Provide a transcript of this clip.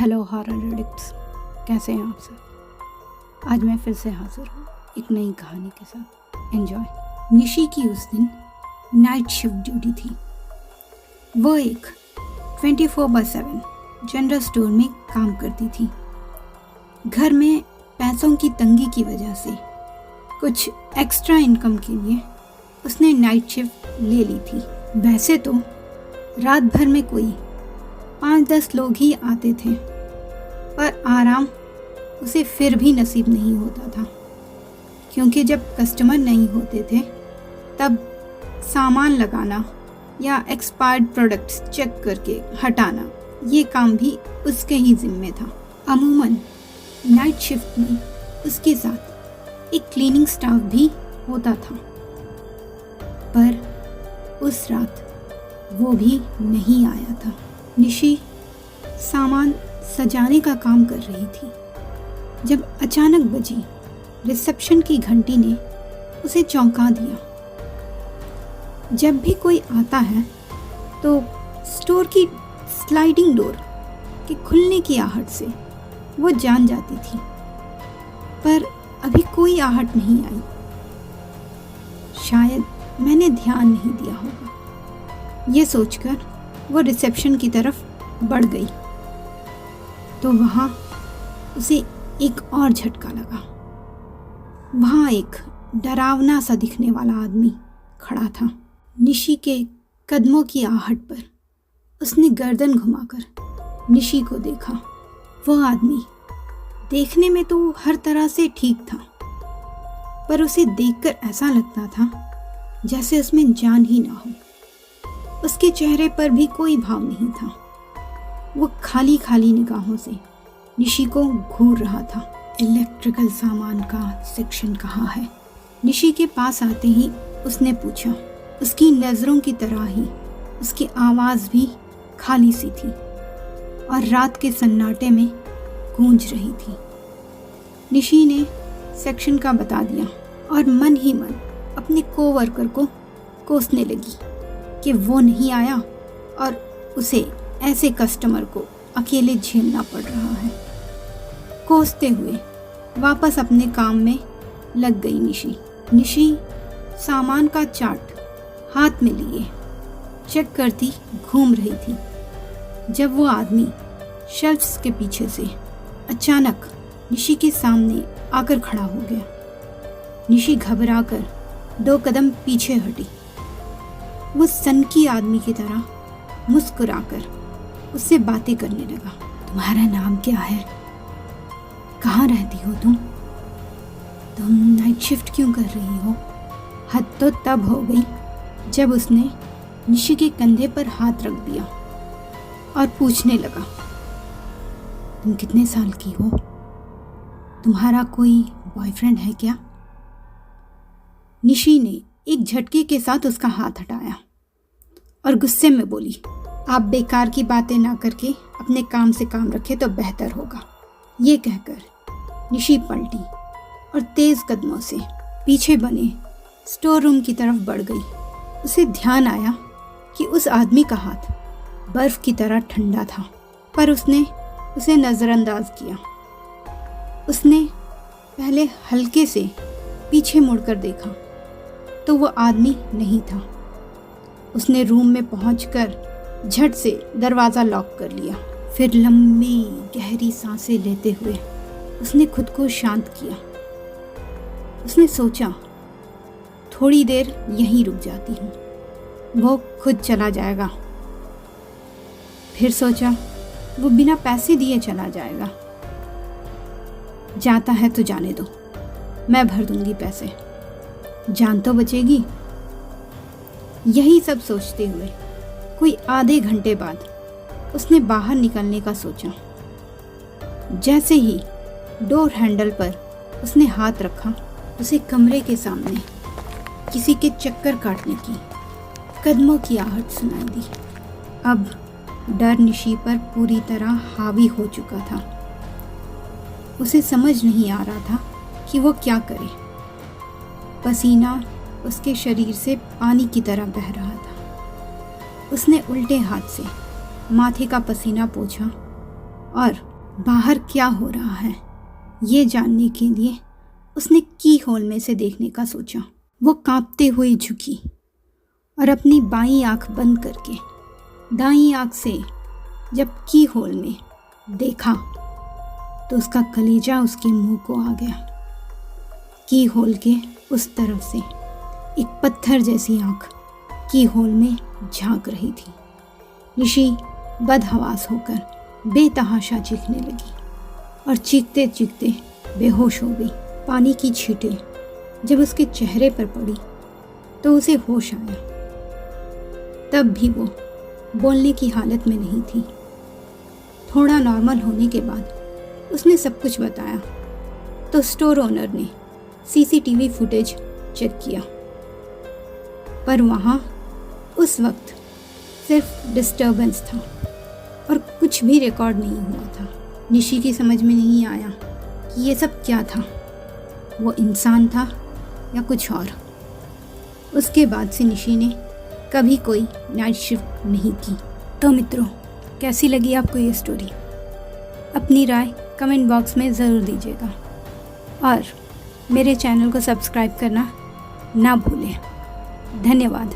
Hello horror addicts, कैसे हैं आप सब। आज मैं फिर से हाजिर हूँ एक नई कहानी के साथ। एंजॉय। निशी की उस दिन नाइट शिफ्ट ड्यूटी थी। वो एक 24/7 जनरल स्टोर में काम करती थी। घर में पैसों की तंगी की वजह से कुछ एक्स्ट्रा इनकम के लिए उसने नाइट शिफ्ट ले ली थी। वैसे तो रात भर में कोई 5-10 लोग ही आते थे, पर आराम उसे फिर भी नसीब नहीं होता था, क्योंकि जब कस्टमर नहीं होते थे तब सामान लगाना या एक्सपायर्ड प्रोडक्ट्स चेक करके हटाना, ये काम भी उसके ही जिम्मे था। अमूमन नाइट शिफ्ट में उसके साथ एक क्लीनिंग स्टाफ भी होता था, पर उस रात वो भी नहीं आया था। निशी सामान सजाने का काम कर रही थी जब अचानक बजी रिसेप्शन की घंटी ने उसे चौंका दिया। जब भी कोई आता है तो स्टोर की स्लाइडिंग डोर के खुलने की आहट से वो जान जाती थी, पर अभी कोई आहट नहीं आई। शायद मैंने ध्यान नहीं दिया होगा, ये सोचकर वो रिसेप्शन की तरफ बढ़ गई तो वहाँ उसे एक और झटका लगा। वहाँ एक डरावना सा दिखने वाला आदमी खड़ा था। निशी के कदमों की आहट पर उसने गर्दन घुमाकर निशी को देखा। वो आदमी देखने में तो हर तरह से ठीक था, पर उसे देखकर ऐसा लगता था जैसे उसमें जान ही ना हो। उसके चेहरे पर भी कोई भाव नहीं था। वो खाली खाली निगाहों से निशी को घूर रहा था। इलेक्ट्रिकल सामान का सेक्शन कहाँ है? निशी के पास आते ही उसने पूछा। उसकी नज़रों की तरह ही उसकी आवाज़ भी खाली सी थी और रात के सन्नाटे में गूंज रही थी। निशी ने सेक्शन का बता दिया और मन ही मन अपने कोवर्कर को कोसने लगी कि वो नहीं आया और उसे ऐसे कस्टमर को अकेले झेलना पड़ रहा है। कोसते हुए वापस अपने काम में लग गई निशी सामान का चार्ट हाथ में लिए चेक करती घूम रही थी जब वो आदमी शेल्फ्स के पीछे से अचानक निशी के सामने आकर खड़ा हो गया। निशी घबराकर 2 कदम पीछे हटी। वो सनकी आदमी की तरह मुस्कुराकर उससे बातें करने लगा। तुम्हारा नाम क्या है? कहाँ रहती हो तुम नाइट शिफ्ट क्यों कर रही हो? हद तो तब हो गई जब उसने निशी के कंधे पर हाथ रख दिया और पूछने लगा, तुम कितने साल की हो? तुम्हारा कोई बॉयफ्रेंड है क्या? निशी ने एक झटके के साथ उसका हाथ हटाया और गुस्से में बोली, आप बेकार की बातें ना करके अपने काम से काम रखें तो बेहतर होगा। ये कहकर निशी पलटी और तेज कदमों से पीछे बने स्टोर रूम की तरफ बढ़ गई। उसे ध्यान आया कि उस आदमी का हाथ बर्फ की तरह ठंडा था, पर उसने उसे नज़रअंदाज किया। उसने पहले हल्के से पीछे मुड़कर देखा तो वो आदमी नहीं था। उसने रूम में पहुंचकर झट से दरवाज़ा लॉक कर लिया। फिर लंबी गहरी सांसें लेते हुए उसने खुद को शांत किया। उसने सोचा, थोड़ी देर यहीं रुक जाती हूँ, वो खुद चला जाएगा। फिर सोचा, वो बिना पैसे दिए चला जाएगा। जाता है तो जाने दो, मैं भर दूंगी पैसे, जान तो बचेगी। यही सब सोचते हुए कोई आधे घंटे बाद उसने बाहर निकलने का सोचा। जैसे ही डोर हैंडल पर उसने हाथ रखा, उसे कमरे के सामने किसी के चक्कर काटने की कदमों की आहट सुनाई दी। अब डर निशी पर पूरी तरह हावी हो चुका था। उसे समझ नहीं आ रहा था कि वो क्या करे। पसीना उसके शरीर से पानी की तरह बह रहा था। उसने उल्टे हाथ से माथे का पसीना पोंछा और बाहर क्या हो रहा है ये जानने के लिए उसने की होल में से देखने का सोचा। वो कांपते हुए झुकी और अपनी बाईं आंख बंद करके दाईं आंख से जब की होल में देखा तो उसका कलेजा उसके मुंह को आ गया। की होल के उस तरफ से एक पत्थर जैसी आंख की होल में झांक रही थी। निशी बदहवास होकर बेतहाशा चीखने लगी और चीखते चीखते बेहोश हो गई। पानी की छींटें जब उसके चेहरे पर पड़ी तो उसे होश आया। तब भी वो बोलने की हालत में नहीं थी। थोड़ा नॉर्मल होने के बाद उसने सब कुछ बताया तो स्टोर ओनर ने सीसीटीवी फुटेज चेक किया, पर वहाँ उस वक्त सिर्फ डिस्टर्बेंस था और कुछ भी रिकॉर्ड नहीं हुआ था। निशी की समझ में नहीं आया कि ये सब क्या था, वो इंसान था या कुछ और। उसके बाद से निशी ने कभी कोई नाइट शिफ्ट नहीं की। तो मित्रों, कैसी लगी आपको ये स्टोरी? अपनी राय कमेंट बॉक्स में ज़रूर दीजिएगा और मेरे चैनल को सब्सक्राइब करना ना भूलें। धन्यवाद।